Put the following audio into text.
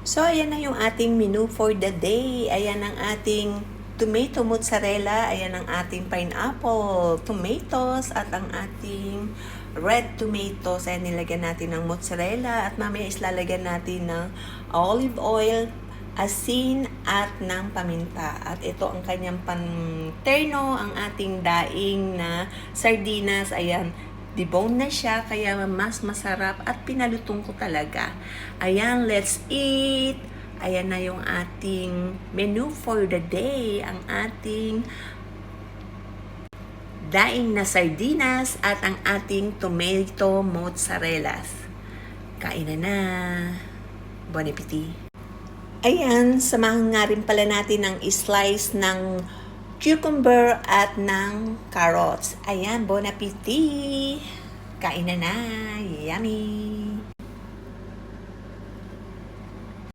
So, ayan na yung ating menu for the day. Ayan ang ating tomato mozzarella. Ayan ang ating pineapple tomatoes at ang ating red tomatoes. Ayan, nilagyan natin ng mozzarella at mamaya islalagyan natin ng olive oil, asin at ng paminta. At ito ang kanyang panterno, ang ating daing na sardinas. Ayan, debone na siya, kaya mas masarap at pinalutong ko talaga. Ayan, let's eat! Ayan na yung ating menu for the day. Ang ating daing na sardinas at ang ating tomato mozzarella. Kain na! Bon appetit! Ayan, samahan nga rin pala natin ng slice ng cucumber at ng carrots. Ayan, bon appetit! Kain na! Yummy!